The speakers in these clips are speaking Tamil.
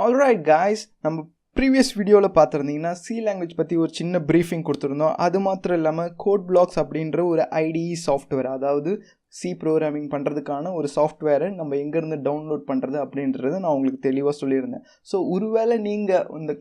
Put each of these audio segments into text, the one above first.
Alright guys, நம்ம ப்ரீவியஸ் வீடியோவில் பார்த்துருந்தீங்கன்னா சி லாங்குவேஜ் பற்றி ஒரு சின்ன ப்ரீஃபிங் கொடுத்துருந்தோம். அது மாத்திரம் இல்லாமல் கோட் பிளாக்ஸ் அப்படின்ற ஒரு ஐடிஇ சாஃப்ட்வேர், அதாவது சி ப்ரோக்ராமிங் பண்ணுறதுக்கான ஒரு சாஃப்ட்வேரை நம்ம எங்கேருந்து டவுன்லோட் பண்ணுறது அப்படின்றத நான் உங்களுக்கு தெளிவாக சொல்லியிருந்தேன். ஸோ ஒருவேளை நீங்கள் இந்த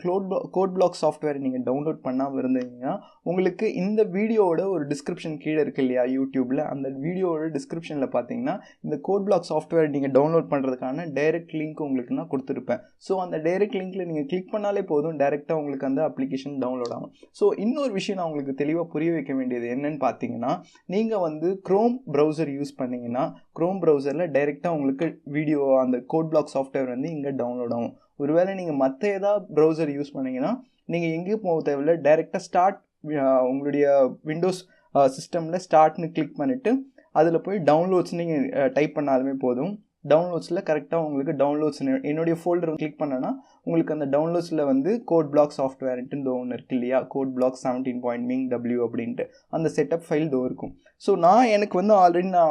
கோட் பிளாக் சாஃப்ட்வேரை நீங்கள் டவுன்லோட் பண்ணாமல் இருந்தீங்கன்னா உங்களுக்கு இந்த வீடியோவோட ஒரு டிஸ்கிரிப்ஷன் கீழே இருக்கு இல்லையா யூடியூப்பில், அந்த வீடியோவோட டிஸ்கிரிப்ஷனில் பார்த்தீங்கன்னா இந்த கோட் பிளாக் சாஃப்ட்வேர் நீங்கள் டவுன்லோட் பண்ணுறதுக்கான டைரக்ட் லிங்க் உங்களுக்கு நான் கொடுத்துருப்பேன். ஸோ அந்த டைரக்ட் லிங்க்கில் நீங்கள் கிளிக் பண்ணாலே போதும், டைரெக்டாக உங்களுக்கு அந்த அப்ளிகேஷன் டவுன்லோட் ஆகும். ஸோ இன்னொரு விஷயம் நான் உங்களுக்கு தெளிவாக புரிய வைக்க வேண்டியது என்னன்னு பார்த்தீங்கன்னா, நீங்கள் வந்து க்ரோம் ப்ரௌசர் யூஸ் பண்ணிங்கன்னா க்ரோம் ப்ரௌசரில் டைரெக்டாக உங்களுக்கு வீடியோ அந்த கோட் பிளாக் சாஃப்ட்வேர் வந்து இங்கே டவுன்லோட் ஆகும். ஒருவேளை நீங்கள் மற்ற ஏதாவது ப்ரௌசர் யூஸ் பண்ணிங்கன்னா நீங்கள் எங்கேயும் போக தேவையில்லை, டைரெக்டாக ஸ்டார்ட் உங்களுடைய விண்டோஸ் சிஸ்டமில் ஸ்டார்ட்னு கிளிக் பண்ணிவிட்டு அதில் போய் டவுன்லோட்ஸ் நீங்கள் டைப் பண்ணாலுமே போதும். டவுன்லோட்ஸில் கரெக்டாக உங்களுக்கு டவுன்லோட்ஸ் என்னுடைய ஃபோல்டர் கிளிக் பண்ணேன்னா உங்களுக்கு அந்த டவுன்லோட்ஸில் வந்து கோட் பிளாக் சாஃப்ட்வேர்ன்ட்டு ஒன்று இருக்கு இல்லையா, கோட் பிளாக் 17.ming அப்படின்ட்டு அந்த செட்டப் ஃபைல் இருக்கும். ஸோ எனக்கு வந்து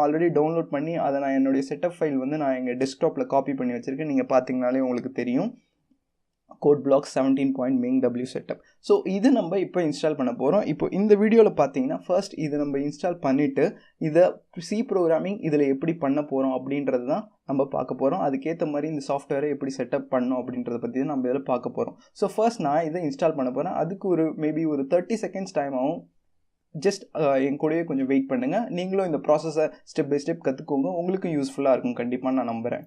ஆல்ரெடி டவுன்லோட் பண்ணி அதை நான் என்னுடைய செட்டப் ஃபைல் வந்து நான் எங்கள் டெஸ்க்டாப்பில் காப்பி பண்ணி வச்சுருக்கேன். நீங்கள் பார்த்தீங்கனாலே உங்களுக்கு தெரியும், code black 17.ming setup. So இது நம்ம இப்போ இன்ஸ்டால் பண்ண போகிறோம். இப்போ இந்த வீடியோவில் பார்த்தீங்கன்னா ஃபர்ஸ்ட் இதை நம்ம இன்ஸ்டால் பண்ணிவிட்டு இதை சி ப்ரோக்ராமிங் இதில் எப்படி பண்ண போகிறோம் அப்படின்றது தான் நம்ம பார்க்க போகிறோம். அதுக்கேற்ற மாதிரி இந்த சாஃப்ட்வேரை எப்படி செட்டப் பண்ணோம் அப்படின்றத பற்றி தான் நம்ம இதில் பார்க்க போகிறோம். ஸோ ஃபர்ஸ்ட் நான் இதை இன்ஸ்டால் பண்ண போகிறேன். அதுக்கு மேபி ஒரு 30 செகண்ட்ஸ் டைம் ஆகும். ஜஸ்ட் என் கூடவே கொஞ்சம் வெயிட் பண்ணுங்கள். நீங்களும் இந்த ப்ராசஸை ஸ்டெப் பை ஸ்டெப் கற்றுக்கோங்க, உங்களுக்கும் யூஸ்ஃபுல்லாக இருக்கும் கண்டிப்பாக நான் நம்புகிறேன்.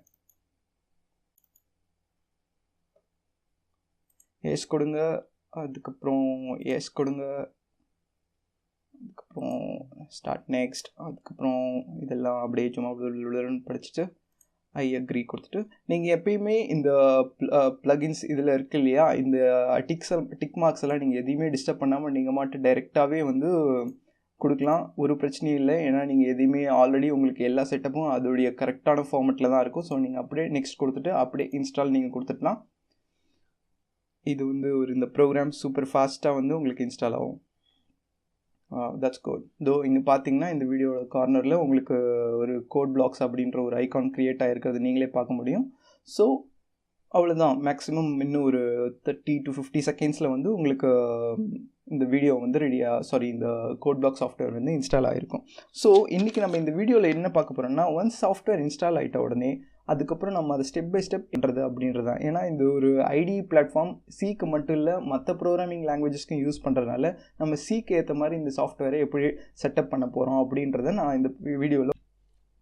எஸ் கொடுங்க, அதுக்கப்புறம் எஸ் கொடுங்க, அதுக்கப்புறம் ஸ்டார்ட் நெக்ஸ்ட், அதுக்கப்புறம் இதெல்லாம் அப்படியே சும்மா படிச்சுட்டு ஐ அக்ரி கொடுத்துட்டு நீங்கள் எப்பயுமே இந்த ப்ளகின்ஸ் இதில் இருக்கு இல்லையா, இந்த டிக் மார்க்ஸ் எல்லாம் நீங்கள் எதையுமே டிஸ்டர்ப் பண்ணாமல் நீங்கள் மட்டும் டைரெக்டாகவே வந்து கொடுக்கலாம், ஒரு பிரச்சனையும் இல்லை. ஏன்னா நீங்கள் எதையுமே ஆல்ரெடி உங்களுக்கு எல்லா செட்டப்பும் அதோடைய கரெக்டான ஃபார்மெட்டில் தான் இருக்கும். ஸோ நீங்கள் அப்படியே நெக்ஸ்ட் கொடுத்துட்டு அப்படியே இன்ஸ்டால் நீங்கள் கொடுத்துட்டலாம். இது வந்து இந்த ப்ரோக்ராம் சூப்பர் ஃபாஸ்ட்டாக வந்து உங்களுக்கு இன்ஸ்டால் ஆகும். That's good. இங்கே பார்த்தீங்கன்னா இந்த வீடியோட கார்னரில் உங்களுக்கு ஒரு கோட் பிளாக்ஸ் அப்படின்ற ஒரு ஐகான் க்ரியேட் ஆகிருக்கிறது நீங்களே பார்க்க முடியும். ஸோ அவ்வளோதான், மேக்ஸிமம் இன்னும் ஒரு 30 to 50 செகண்ட்ஸில் வந்து உங்களுக்கு இந்த வீடியோ வந்து இந்த கோட் பிளாக் சாஃப்ட்வேர் வந்து இன்ஸ்டால் ஆகிருக்கும். ஸோ இன்றைக்கி நம்ம இந்த வீடியோவில் என்ன பார்க்க போகிறோம்னா, ஒன்ஸ் சாஃப்ட்வேர் இன்ஸ்டால் ஆகிட்ட உடனே அதுக்கப்புறம் நம்ம அதை ஸ்டெப் பை ஸ்டெப் பண்ணுறது அப்படின்றது தான். ஏன்னா இந்த ஒரு ஐடிஇ பிளாட்ஃபார்ம் சிக்கு மட்டும் இல்லை மற்ற ப்ரோக்ராமிங் லாங்குவேஜஸ்க்கும் யூஸ் பண்ணுறதுனால நம்ம சிக்கு ஏற்ற மாதிரி இந்த சாஃப்ட்வேரை எப்படி செட்டப் பண்ண போகிறோம் அப்படின்றத நான் இந்த வீடியோவில்.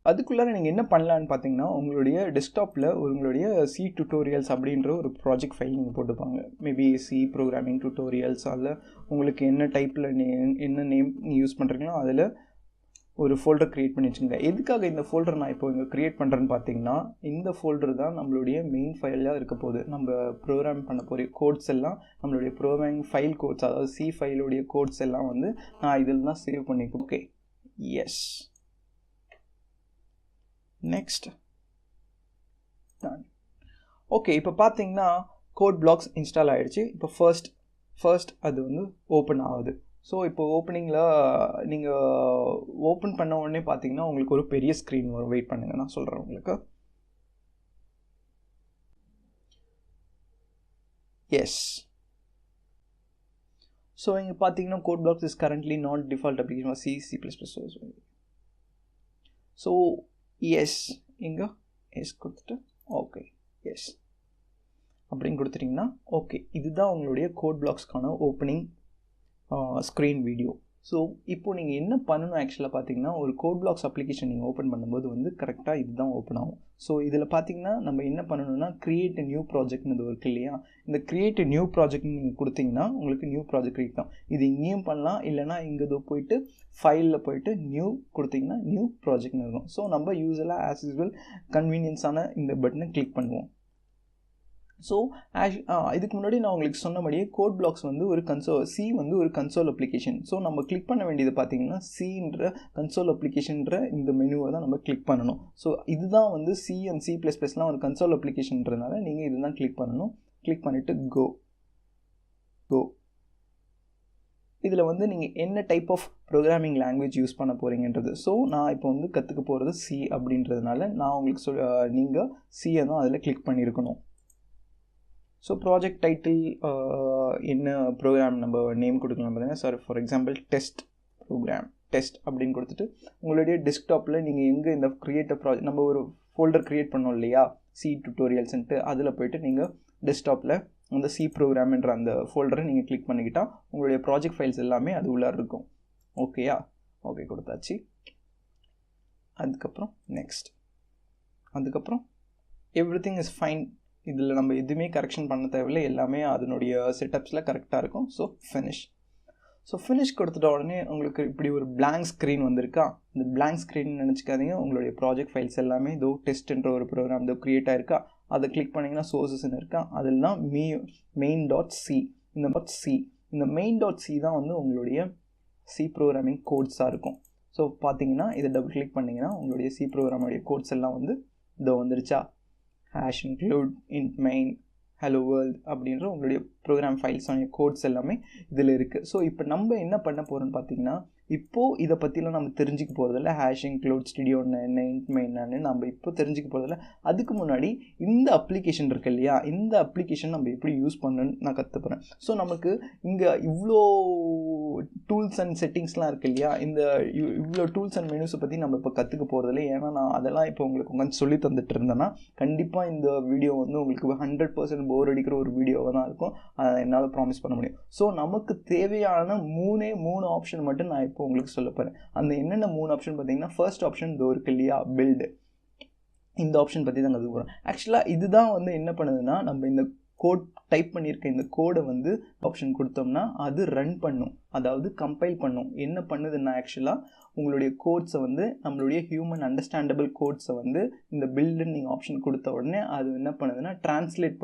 அதுக்குள்ளார நீங்கள் என்ன பண்ணலான்னு பார்த்தீங்கன்னா, உங்களுடைய டெஸ்க்டாப்பில் உங்களுடைய சி டியூட்டோரியல்ஸ் அப்படின்ற ஒரு ப்ராஜெக்ட் ஃபைல் நீங்கள் போட்டுப்பாங்க. மேபி சி ப்ரோக்ராமிங் டியூட்டோரியல்ஸ், அதில் உங்களுக்கு என்ன டைப்பில் என்ன நேம் நீங்கள் யூஸ் பண்ணுறீங்களோ அதில் ஒரு ஃபோல்டர் க்ரியேட் பண்ணி வச்சுங்க. எதுக்காக இந்த ஃபோல்டர் நான் இப்போ இங்கே க்ரியேட் பண்ணுறேன்னு பார்த்தீங்கன்னா, இந்த ஃபோல்டர் தான் நம்மளுடைய மெயின் ஃபைலாக இருக்க போகுது. நம்ம ப்ரோக்ராம் பண்ண போகிற கோட்ஸ் எல்லாம் நம்மளுடைய ப்ரோக்ராமிங் ஃபைல் கோட்ஸ், அதாவது சி ஃபைலுடைய கோட்ஸ் எல்லாம் வந்து நான் இதில் தான் சேவ் பண்ணிக்கோ. Okay, S, next. ஓகே, இப்போ பார்த்தீங்கன்னா கோட் பிளாக்ஸ் இன்ஸ்டால் ஆகிடுச்சு. இப்போ ஃபர்ஸ்ட் அது வந்து ஓப்பன் ஆகுது. ஸோ இப்போ ஓப்பனிங்கில் நீங்கள் ஓப்பன் பண்ண உடனே பார்த்தீங்கன்னா உங்களுக்கு ஒரு பெரிய ஸ்க்ரீன் வரும். வெயிட் பண்ணுங்கள், நான் சொல்கிறேன் உங்களுக்கு. எஸ், ஸோ இங்கே பார்த்தீங்கன்னா code blocks is currently not default application C++. So yes, இங்கே எஸ் கொடுத்துட்டு ஓகே எஸ் அப்படின்னு கொடுத்துட்டிங்கன்னா ஓகே, இதுதான் உங்களுடைய கோட் பிளாக்ஸ்க்கான ஓப்பனிங் ஸ்க்ரீன் வீடியோ. ஸோ இப்போது நீங்கள் என்ன பண்ணணும் ஆக்சுவலாக பார்த்தீங்கன்னா, ஒரு கோட் பிளாக்ஸ் அப்ளிகேஷன் நீங்கள் ஓப்பன் பண்ணும்போது வந்து கரெக்டாக இதுதான் ஓப்பன் ஆகும். ஸோ இதில் பார்த்தீங்கன்னா நம்ம என்ன பண்ணணும்னா, கிரியேட் நியூ ப்ராஜெக்ட்னு இருக்கு இல்லையா, இந்த கிரியேட் நியூ ப்ராஜெக்ட்னு நீங்கள் கொடுத்தீங்கன்னா உங்களுக்கு நியூ ப்ராஜெக்ட் கிரியேட் தான். இது இங்கேயும் பண்ணலாம், இல்லைனா இங்கே போயிட்டு ஃபைலில் போயிட்டு நியூ கொடுத்தீங்கன்னா நியூ ப்ராஜெக்ட்னு இருக்கும். ஸோ நம்ம யூஸ்வலாக ஆஸ் யூஸ்வல் கன்வீனியன்ஸான இந்த பட்டனை கிளிக் பண்ணுவோம். ஸோ இதுக்கு முன்னாடி நான் உங்களுக்கு சொன்னபடியே கோட் பிளாக்ஸ் வந்து சி வந்து ஒரு கன்சோல் அப்ளிகேஷன். ஸோ நம்ம கிளிக் பண்ண வேண்டியது பார்த்தீங்கன்னா சின்ற கன்சோல் அப்ளிகேஷன்ற இந்த மெனுவை தான் நம்ம கிளிக் பண்ணணும். ஸோ இதுதான் வந்து சி அண்ட் C++லாம் ஒரு கன்சோல் அப்ளிகேஷன்றதுனால நீங்கள் இதுதான் கிளிக் பண்ணணும். கிளிக் பண்ணிவிட்டு கோ. இதில் வந்து நீங்கள் என்ன type of programming language use பண்ண போகிறீங்கன்றது. ஸோ நான் இப்போ வந்து கற்றுக்க போகிறது சி அப்படின்றதுனால நான் உங்களுக்கு நீங்கள் சியை தான் அதில் கிளிக் பண்ணியிருக்கணும். ஸோ ப்ராஜெக்ட் டைட்டில் என்ன ப்ரோக்ராம் நம்ம நேம் கொடுக்கலாம் பார்த்தீங்கன்னா, சாரி ஃபார் எக்ஸாம்பிள் டெஸ்ட் அப்படின்னு கொடுத்துட்டு உங்களுடைய டெஸ்க்டாப்பில் நீங்கள் எங்கே இந்த க்ரியேட்டிவ் ப்ராஜெக்ட் நம்ம ஒரு ஃபோல்டர் க்ரியேட் பண்ணோம் இல்லையா, சி டியூட்டோரியல்ஸ்ன்ட்டு, அதில் போய்ட்டு நீங்கள் டெஸ்க்டாப்பில் அந்த சி ப்ரோக்ராம்ன்ற அந்த ஃபோல்டரை நீங்கள் கிளிக் பண்ணிக்கிட்டால் உங்களுடைய ப்ராஜெக்ட் ஃபைல்ஸ் எல்லாமே அது உள்ளே இருக்கும். ஓகேயா? ஓகே கொடுத்தாச்சு. அதுக்கப்புறம் நெக்ஸ்ட், அதுக்கப்புறம் எவ்ரிதிங் இஸ் ஃபைன். இதில் நம்ம எதுவுமே கரெக்ஷன் பண்ண தேவையில்லை, எல்லாமே அதனுடைய செட்டப்ஸில் கரெக்டாக இருக்கும். ஸோ ஃபினிஷ் கொடுத்துட்ட உடனே உங்களுக்கு இப்படி ஒரு பிளாங்க் ஸ்க்ரீன் வந்திருக்கா. இந்த பிளாங்க் ஸ்க்ரீன் நினச்சிக்காதீங்க, உங்களுடைய ப்ராஜெக்ட் ஃபைல்ஸ் எல்லாமே இதோ டெஸ்ட்ன்ற ஒரு ப்ரோக்ராம் இதோ க்ரியேட் ஆகிருக்கா. அதை கிளிக் பண்ணிங்கன்னா சோர்ஸஸ்ன்னு இருக்கா. அதெல்லாம் main.c. இந்த main.c தான் வந்து உங்களுடைய சி ப்ரோக்ராமிங் கோட்ஸாக இருக்கும். ஸோ பார்த்தீங்கன்னா இதை டபுள் கிளிக் பண்ணிங்கன்னா உங்களுடைய சி ப்ரோக்ராமுடைய கோட்ஸ் எல்லாம் வந்து இதோ வந்துருச்சா. #include int main hello world அப்படின்ற உங்களுடைய ப்ரோக்ராம் ஃபைல்ஸ் கோட்ஸ் எல்லாமே இதில் இருக்குது. ஸோ இப்போ நம்ம என்ன பண்ண போகிறோம்னு பார்த்தீங்கன்னா, இப்போது இதை பற்றிலாம் நம்ம தெரிஞ்சுக்க போகிறதில்ல. #include studio என்ன int main நம்ம இப்போ தெரிஞ்சுக்க போகிறதில்ல. அதுக்கு முன்னாடி இந்த அப்ளிகேஷன் இருக்குது இல்லையா, இந்த அப்ளிகேஷன் நம்ம எப்படி யூஸ் பண்ணணுன்னு நான் கற்றுப்போகிறேன். ஸோ நமக்கு இங்கே இவ்வளோ டூல்ஸ் அண்ட் செட்டிங்ஸ்லாம் இருக்குது இல்லையா, இந்த இவ்வளோ டூல்ஸ் அண்ட் மெனுஸை பற்றி நம்ம இப்போ கற்றுக்க போகிறதில்ல. ஏன்னா நான் அதெல்லாம் இப்போ உங்களுக்கு கொஞ்சம் சொல்லி தந்துட்டு இருந்தேன்னா கண்டிப்பாக இந்த வீடியோ வந்து உங்களுக்கு 100% போர் அடிக்கிற ஒரு வீடியோவாக தான் இருக்கும். அதை என்னால் ப்ராமிஸ் பண்ண முடியும். ஸோ நமக்கு தேவையான மூணு ஆப்ஷன் மட்டும் நான் இப்போ உங்களுக்கு சொல்ல போகிறேன். அந்த என்னென்ன 3 ஆப்ஷன் பார்த்தீங்கன்னா, ஃபர்ஸ்ட் ஆப்ஷன் இதோ இருக்கு இல்லையா, பில்டு. இந்த ஆப்ஷன் பற்றி தான் கற்றுக்க போகிறோம். ஆக்சுவலாக இதுதான் வந்து என்ன பண்ணுதுன்னா, நம்ம இந்த கோட் டைப் பண்ணியிருக்க இந்த கோடை வந்து ஆப்ஷன் கொடுத்தோம்னா அது ரன் பண்ணும், அதாவது கம்பைல் பண்ணும். என்ன பண்ணுதுன்னா ஆக்சுவலாக உங்களுடைய கோட்ஸை வந்து நம்மளுடைய ஹியூமன் அண்டர்ஸ்டாண்டபிள் கோட்ஸை வந்து இந்த பில்டுன்னு நீங்கள் ஆப்ஷன் கொடுத்த உடனே அது என்ன பண்ணுதுன்னா ட்ரான்ஸ்லேட்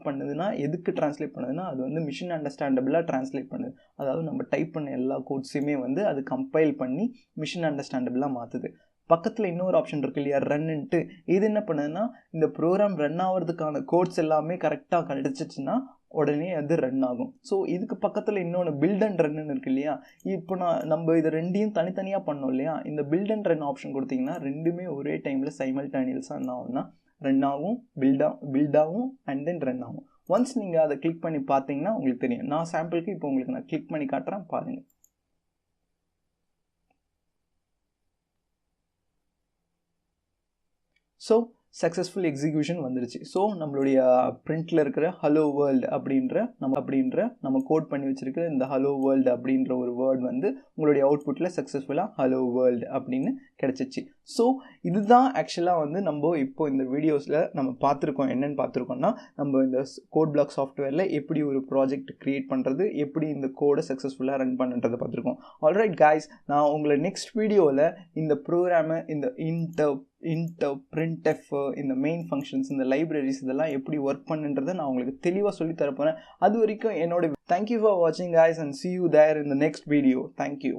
பண்ணுதுன்னா எதுக்கு ட்ரான்ஸ்லேட் பண்ணுதுன்னா அது வந்து மிஷின் அண்டர்ஸ்டாண்டபிளாக ட்ரான்ஸ்லேட் பண்ணுது. அதாவது நம்ம டைப் பண்ண எல்லா கோட்ஸையுமே வந்து அது கம்பைல் பண்ணி மிஷின் அண்டர்ஸ்டாண்டபிளாக மாற்றுது. பக்கத்தில் இன்னொரு ஆப்ஷன் இருக்கு இல்லையா, ரன்னுன்ட்டு. இது என்ன பண்ணுதுன்னா இந்த ப்ரோக்ராம் ரன் ஆகிறதுக்கான கோட்ஸ் எல்லாமே கரெக்டாக கிடைச்சிச்சுன்னா உடனே அது ரன் ஆகும். ஸோ இதுக்கு பக்கத்தில் இன்னொன்று பில்ட் அண்ட் ரன்னு இருக்கு இல்லையா. இப்போ நம்ம இது ரெண்டையும் தனித்தனியாக பண்ணோம் இல்லையா. இந்த பில்ட் அண்ட் ரன் ஆப்ஷன் கொடுத்தீங்கன்னா ரெண்டுமே ஒரே டைமில் சைமல்டேனியஸாக என்ன ஆகும்னா ரன் ஆகும், பில்டாகும் அண்ட் தென் ரன் ஆகும். ஒன்ஸ் நீங்கள் அதை கிளிக் பண்ணி பார்த்தீங்கன்னா உங்களுக்கு தெரியும். நான் சாம்பிளுக்கு இப்போ உங்களுக்கு நான் கிளிக் பண்ணி காட்டுறேன், பாருங்கள். ஸோ சக்ஸஸ்ஃபுல் எக்ஸிக்யூஷன் வந்துருச்சு. ஸோ நம்மளுடைய பிரிண்டில் இருக்கிற ஹலோ வேர்ல்டு அப்படின்ற நம்ம கோட் பண்ணி வச்சுருக்கிற இந்த ஹலோ வேர்ல்டு அப்படின்ற ஒரு வேர்ட் வந்து உங்களுடைய அவுட்புட்டில் சக்ஸஸ்ஃபுல்லாக ஹலோ வேர்ல்டு அப்படின்னு கிடச்சிச்சு. ஸோ இதுதான் ஆக்சுவலாக வந்து நம்ம இப்போ இந்த வீடியோஸில் நம்ம பார்த்துருக்கோம். என்னென்னு பார்த்துருக்கோம்னா, நம்ம இந்த கோட் பிளாக் சாஃப்ட்வேரில் எப்படி ஒரு ப்ராஜெக்ட் க்ரியேட் பண்ணுறது, எப்படி இந்த கோடை சக்ஸஸ்ஃபுல்லாக ரன் பண்ணுறதை பார்த்துருக்கோம். ஆல்ரைட் காய்ஸ், நான் உங்களை நெக்ஸ்ட் வீடியோவில் இந்த ப்ரோக்ராமை இந்த இன்டர் printf இந்த மெயின் ஃபங்க்ஷன்ஸ் இந்த லைப்ரரிஸ் இதெல்லாம் எப்படி ஒர்க் பண்ணுன்றதை நான் உங்களுக்கு தெளிவாக சொல்லி தரப்போகிறேன். அது வரைக்கும் என்னோட தேங்க்யூ ஃபார் வாட்சிங் guys and see you there in the next video. Thank you.